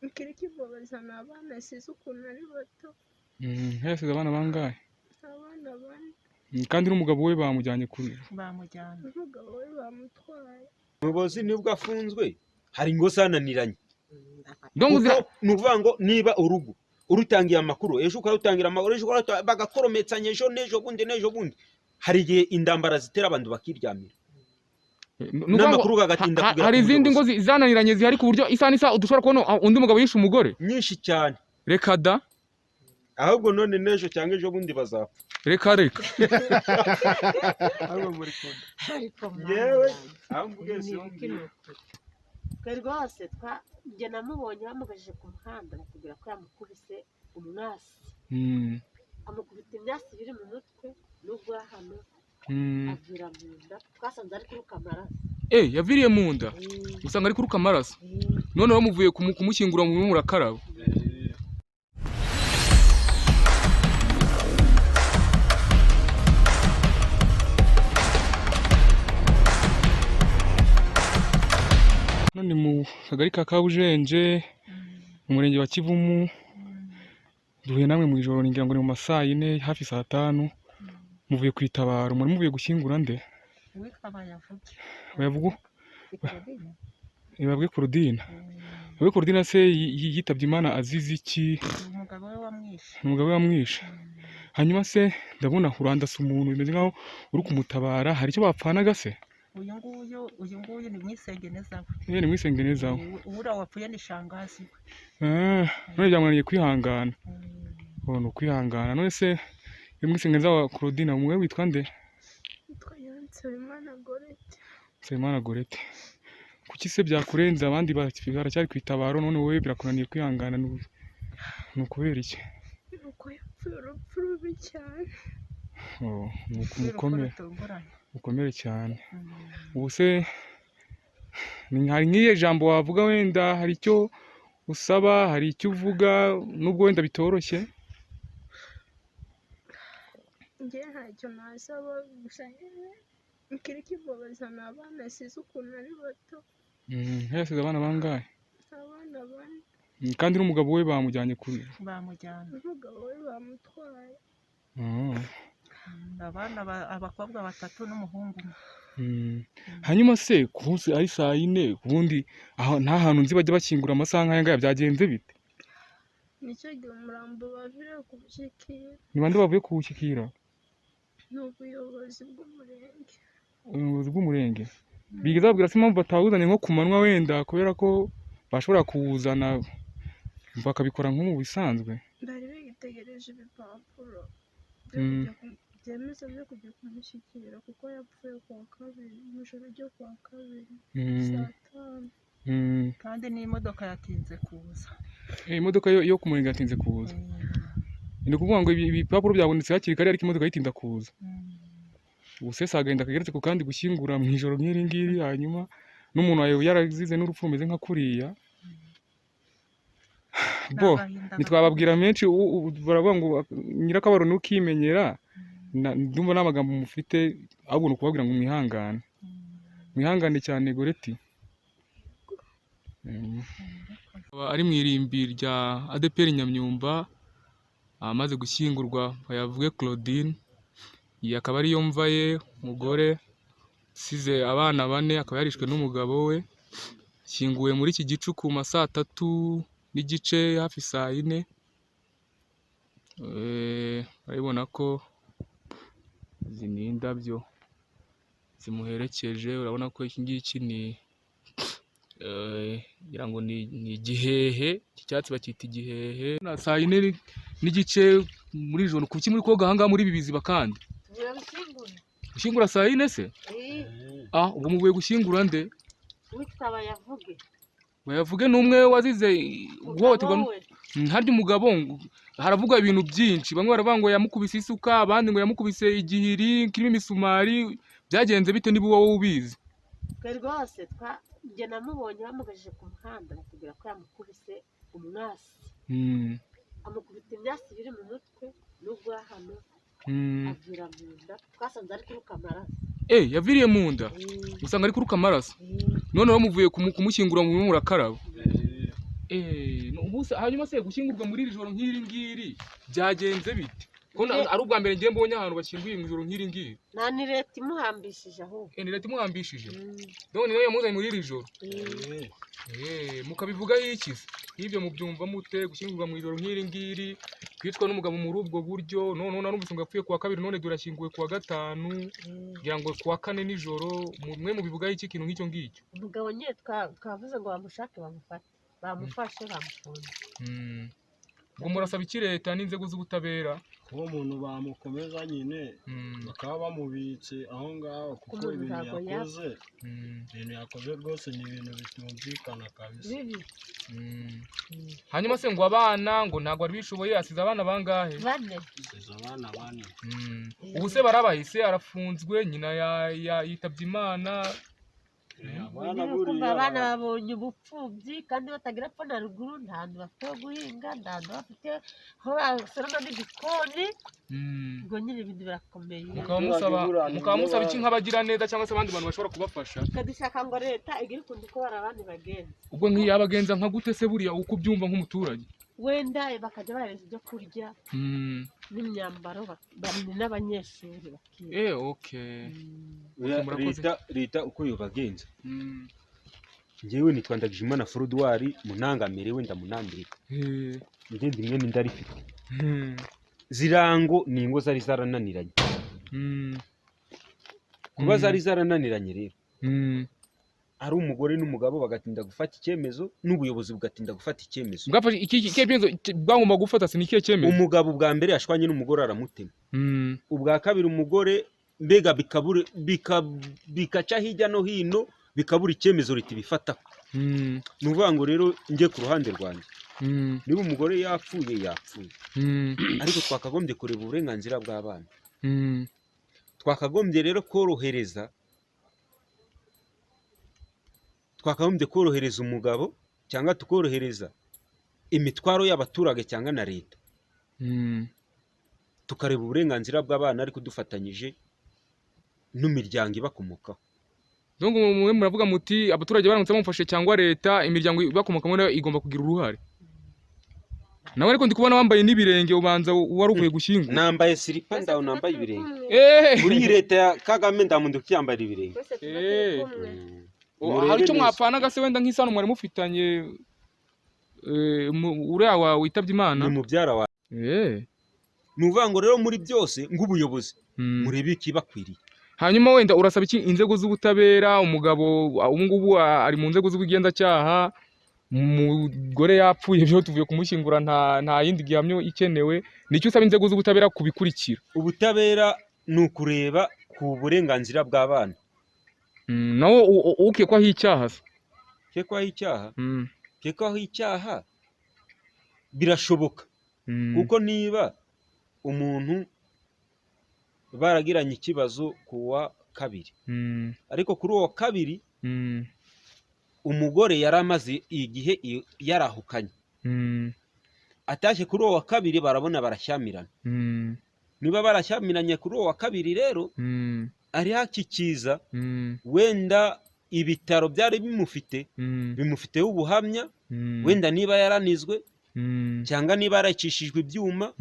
Nk'ITUNGO ni abana asize ukuntu ari bato. Yasize abana bangahe? Abana bane. Kandi n'umugabo we bamujyanye kuri Umugabo we bamutwaye. Umuyobozi nibwo afunzwe hari ngo zananiranye. ni ukuvuga ngo niba urugo urutangiye amakuru ejo ukarutangira amakuru ejo bagakorometsanya ejo n'ejo bundi hari igihe indambara zitera abantu bakiryamira. N'amakuru gagatinda kugira hari izindi ngo zananiranye zihari ku buryo isa n'isa udushobora kubona undi mugabo yishe umugore nyinshi cyane. Reka da ahubwo none n'ejo cyangwa ejo bundi bazapfa. Reka ahubwo muri kunda yewe rwose njye namubonye bamugajije ku muhanda bakubwira ko yamukubise umwasi amukubita imyasi biri mu mutwe n'ubwahano avira mu nda twasanze ari kuruka amaraso. Yaviriye mu nda usanga ari kuruka amaraso none bamuvuye kumushyingura mu murakaraba. None mu kagari ka Kabujenje mu murenge wa Kivumu duhuye namwe mu ijoro ngira ngo ni mu masaa 4 hafi saa 5 muvuye kwitabara muri muvuye gushyingura nde Babwe Claudine se yitabye Imana azize iki? Umugabo we wamwishe. Hanyuma se ndabona urandasa umuntu bimeze nkaho uri kumutabara hari icyo bapfanaga se? uyu nguyu ni mwisengeneza we. Ni mwisengeneza we. Ura wapfuye ni shangazi we. None byamwananiye kwihangana. Ni ukwihangana. None se mwisengeneza wa Claudine umwe witwa nde? Nsabimana Gorete. Kuki se byakurenza abandi baracyari kwitabaro none wowe birakunaniye kwihangana ni ukubera iki? Nuko yapfuye urupfu rubi cyane. Mukomere cyane. Ubu se hari nk'iyo jambo wavuga wenda hari icyo usaba hari icyo uvuga nubwo wenda bitoroshye? Njye ntacyo nasaba gusa Nk'ITUNGO ni abana asize ukuntu ari bato. Yasize abana bangahe? Abana bane. Kandi n'umugabo we bamujyanye kuri umugabo we bamutwaye. Abakobwa 3 n'umuhungu. Hanyuma se kuzi ari saa 4 ubundi nta hantu nzi bajya bashyingura amasaha nk'aya byagenze bite? Nicyo gihe umurambo baviriye kuwushyikira. Ni bande bavuye kuwushyikira? Ni ubuyobozi bw'umurenge. Ubuyobozi bw'umurenge bigeze babwira se impamvu batawuzanye nko ku manywa wenda kubera ko bashobora kuwuzana bakabikora nko mu bisanzwe? Bari bitegereje ibipapuro byemeza byo kujya kumushyikira kuko yapfuye kuwa kabiri mu ijoro ryo kuwa kabiri saa 5. Kandi n'imodoka yatinze kuza. Imodoka yo ku murenge yatinze kuza. Ni ukuvuga ngo ibipapuro byabonetse hakiri kare ariko imodoka yitinda kuza. Ubusesa agenda kageretse ku kandi gushyingura mu ijoro nk'iri ngiri hanyuma n'umuntu wawe yarazize n'urupfu rumeze nka kuriya. Nitwababwira menshi baravuga ngo nyirakabaro nukimenyera ndumva n'amagambo mufite ahubwo ukubabwira ngo mwihangane cyane Goreti. Ari mu irimbi rya ADPR Nyamyumba amaze gushyingurwa Babwe Claudine. Iyi akaba ari yo mva ye umugore size abana 4 akaba yarishwe n'umugabo we. Shyinguwe muri iki gicuku mu masaa 3 n'igice hafi saa 4. Urabona ko izi ni indabyo zimuherekeje. Urabona ko iki ngiki ni ngira ngo ni igihehe. Iki cyatsi bakita igihehe. Saa 4 n'igice muri ijoro kuki muri koga hanga muri ibi biziba kandi gushyingura saa 4 se? Ubwo muvuye gushyingura nde? Witaba Yavuge n'umwe wazize guhohoterwa. Harya umugabo haravuga ibintu byinshi bamwe baravuga ngo yamukubise isuka abandi ngo yamukubise igihiri kirimo imisumari. Byagenze bite niba wowe ubizi? Rwose njye namubonye bamugajije ku muhanda bakubwira ko yamukubise umwasi amukubita imyasi biri mu mutwe n'ubwahano avira mu nda twasanze ari kuruka amaraso. Yaviriye mu nda usanga ari kuruka amaraso none bamuvuye kumushyingura mu murakaraba. ubuse hanyuma se gushyingurwa muri iri joro nk'iri ngiri byagenze bite? Ko ari ubwa mbere ngiye mbonye ahantu bashyinguye mu ijoro nk'iri ngiri. Nta ni leta imuhambishije ahubwo. Ni leta imuhambishije. None niyo yamuzanye muri iri joro. Mukabivugaho iki se? Ibyo mubyumva mute gushyingurwa mu ijoro nk'iri ngiri, kwicwa n'umugabo muri ubwo buryo, none narumvise ngo yapfuye kuwa kabiri none durashyinguye kuwa gatanu, kugira ngo kuwa kane nijoro, mwe mubivugaho iki kintu nk'icyo ngicyo? Umugabo nyine twavuze ngo bamushake bamufate, bamufashe bamufunze. Ngo murasaba iki leta n'inzego z'ubutabera? Kuba umuntu bamukomeza nyine bakaba bamubitse aho ngaho kuko ibintu yakoze rwose ni ibintu bitumvikana kabisa. Hanyuma se ngo abana ngo ntabwo ari bishoboye, asize abana bangahe? 4. Asize abana 4. Ubu se barabahise, arafunzwe, nyina yitabye Imana. Abana babonye ubupfubyi kandi batagira epfo na ruguru, nta hantu bafite ho guhinga, nta hantu bafite aho basoroma n'igikoni. Ubwo nyine ibintu birakomeye. Mukaba musaba iki nk'abagira neza cyangwa se abandi bantu bashobora kubafasha? Dushaka ngo leta igire ukuntu ikora abandi bagenzi. Ubwo nk'iyabagenza nka gute se buriya uko ubyumva nk'umuturage? Wenda bakajya bahereza ibyo kurya n'imyambaro n'abanyeshuri bakiga. Leta uko yobagenza. Njyewe nitwa Ndagijimana Frodouari munangamire wenda munambire. Ngende imwe n'indarifite. Zirango ni ingo zari zarananiranye. Kuba zari zarananiranye rero. Ari umugore n'umugabo bagatinda gufata icyemezo n'ubuyobozi bugatinda gufata icyemezo. Bwafashe iki cyemezo bwagomba gufata se nikiye cyemezo? Umugabo bwa mbere yashwanye n'umugore aramutema. Ubwa kabiri umugore mbega bikaca hirya no hino bikabura icyemezo leta bifata. Nuvuga ngo rero ngiye ku ruhande rwanjye. Niba umugore yapfuye. Ariko twakagombye kureba uburenganzira bw'abana. Twakagombye rero korohereza umugabo cyangwa tukorohereza imitwaro y'abaturage cyangwa na leta. Tukareba uburenganzira bw'abana ariko dufatanyije n'imiryango ibakomokaho. Donc mwe muravuga muti abaturage baramutse bamufashe cyangwa leta imiryango ibakomokaho nayo igomba kugira uruhare. Nawe ariko ndi kubona wambaye n'ibirenge ubanza wari uvuye gushyingura. Nambaye silipa ndaho nambaye ibirenge. Muri leta ya Kagame ndamundi ukiyambara ibirenge. Hari icyo mwapfanaga se wenda nk'isano mwari mufitanye uriya wawe witabye Imana? Ni mubyara wawe. Nuvuga ngo rero muri byose ng'ubuyobozi murebe ikibakwiriye. Hanyuma wenda urasaba iki inzego z'ubutabera? Umugabo ubu ngubu ari mu nzego z'ubugenzacyaha, umugore yapfuye byo tuvuye kumushyingura, nta yindi gihamyo ikenewe. Nicyo usaba inzego z'ubutabera kubikurikira? Ubutabera ni ukureba ku burenganzira bw'abana. Nawo ukekwaho icyaha se? Kekwaho icyaha birashoboka. Kuko niba umuntu baragiranye ikibazo kuwa kabiri, ariko kuri uwo kabiri umugore yari amaze igihe yarahukanye, atashye kuri uwo kabiri barabona barashyamirana. Niba barashyamiranye kuri uwo kabiri rero ari hakikiza wenda ibitaro byari bimufiteho ubuhamya, wenda niba yaranizwe cyangwa niba yaracishijwe ibyuma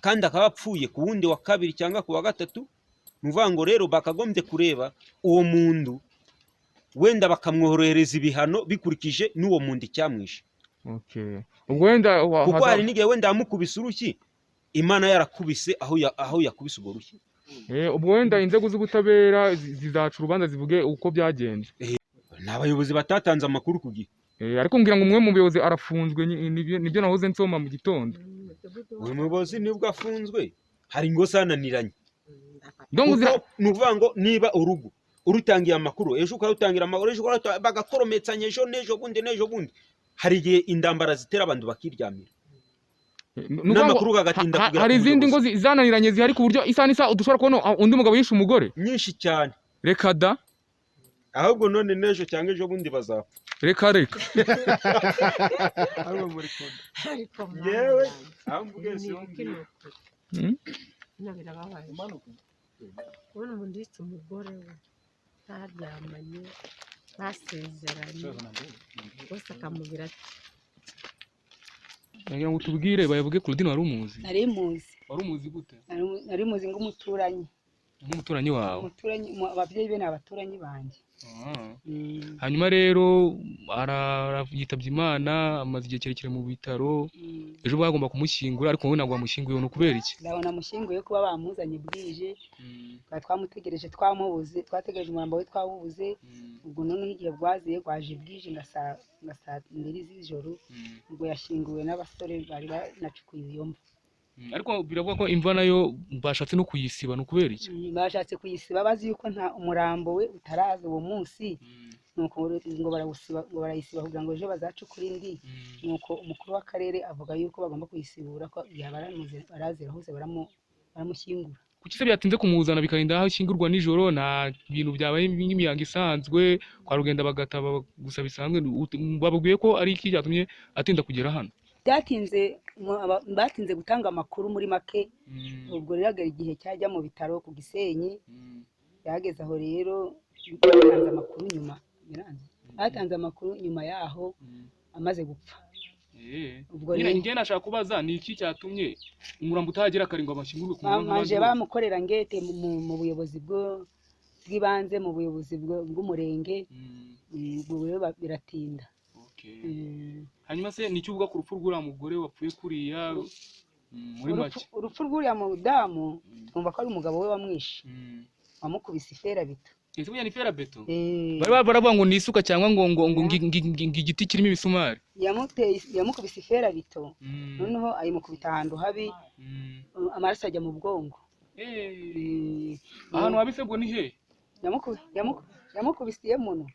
kandi akaba apfuye ku wundi wa kabiri cyangwa ku wa gatatu. Nuvuga ngo rero bakagombye kureba uwo muntu wenda bakamworohereza ibihano bikurikije n'uwo muntu icyamwishe. Ubwo wenda kuko hari n'igihe wenda yamukubise urushyi Imana yarakubise aho yakubise urwo rushyi. Ubwo wenda inzego z'ubutabera zizaca urubanza zivuge uko byagenze. Ni abayobozi batatanze amakuru ku gihe. Ariko ngira ngo umwe mu bayobozi arafunzwe, nibyo nahoze nsoma mu gitondo. Uyu muyobozi nibwo afunzwe, hari ngo zananiranye. Ni ukuvuga ngo niba urutangiye amakuru ejo ukarutangira amakuru ejo bagakorometsanya ejo n'ejo bundi hari igihe indambara zitera abantu bakiryamira. N'amakuru gagatinda kugira. Hari izindi ngo zananiranye zihari ku buryo isa n'isa udushobora kubona undi mugabo yishe umugore nyinshi cyane. Reka da, ahubwo none n'ejo cyangwa ejo bundi bazapfa. Reka ahubwo muri kunda yewe ahubwo ugeze birababaye. Ubona umuntu yitse umugore we ntaryamanye basezeranye, bose akamubwira ati Nagira ngo tubwire bayavuge Claudine wari umuzi. nari muzi Wari umuzi gute? nari muzi ng'umuturanyi Nk'umuturanyi wawe. umuturanyi ababyeyi be ni abaturanyi banjye. Hanyuma rero yitabye Imana amaze igihe kirekire mu bitaro. Ejo bagomba kumushyingura ariko wowe ntabwo wamushyinguye ni ukubera iki? ndabona mushyinguye kuba bamuzanye bwije twamutegereje twamubuze twategereje umurambo we twawubuze ubwo noneho igihe bwaziye rwaje bwije nka saa 2 z'ijoro ubwo yashyinguwe n'abasore bari banacukuye iyo mva. Ariko biravuga ko imva nayo bashatse no kuyisiba ni ukubera iki? Bashatse kuyisiba bazi yuko nta umurambo we utaraza uwo munsi nuko ngo barawusiba ngo barayisiba kugira ngo ejo bazacukura indi nuko umukuru w'akarere avuga yuko bagomba kuyisibura ko barazira hose baramushyingura. Kuki se byatinze kumuzana bikarinda aho ashyingurwa nijoro nta bintu byabaye nk'imiyango isanzwe kwa rugenda bagataba gusa bisanzwe babwiye ko ari iki cyatumye atinda kugera hano? Batinze gutanga amakuru muri make ubwo rero igihe cyajya mu bitaro ku Gisenyi yageze aho rero batanze amakuru nyuma yaho amaze gupfa. Ubwo rero njye nashaka kubaza ni iki cyatumye umurambo utagera karingo amashyingurwe ku mpamvu manje bamukorera ngete mu buyobozi bw'ibanze mu buyobozi bw'umurenge ubwo rero biratinda. Hanyuma se nicyo uvuga ku rupfu rw'uriya mugore wapfuye kuriya muri make? Urupfu rw'uriya mudamu twumva ko ari umugabo we wamwishe wamukubise iferabeto. Ese bunya ni ferabeto? Bari baravuga ngo ni isuka cyangwa ngo igiti kirimo ibisumari? Yamukubise iferabeto noneho ayimukubita ahantu habi amaraso ajya mu bwongo. Ahantu habi se bwo ni he? Yamukubisiye muno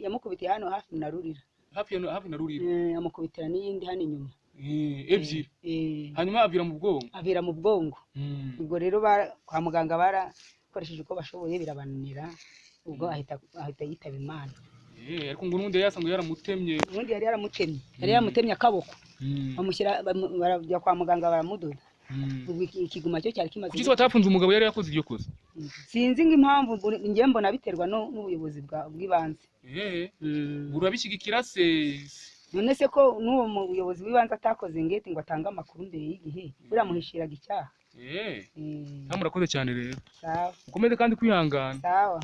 yamukubitiye hano hafi na Rurira. Hafi na Rurira? Yamukubitira n'iyindi hano inyuma ebyiri. Hanyuma avira mu bwongo. Ubwo rero kwa muganga barakoresheje uko bashoboye birabananira ubwo ahita yitaba Imana. Ariko ngo n'undi yasanzwe yaramutemye. Ubundi yari yaramutemye akaboko bamushyira barajya kwa muganga baramudoda. Ubwo ikiguma cyo cyari kimaze. Kuki batafunze umugabo yari yakoze iryo kosa? Sinzi ng'impamvu njye mbona biterwa n'ubuyobozi bw'ibanze. Urabishyigikira se? None se ko n'uwo muyobozi w'ibanze atakoze ngete ngo atange amakuru mbere y'igihe biramuhishiraga icyaha. Murakoze cyane rero. Sawa. Ukomeze kandi kwihangana. Sawa.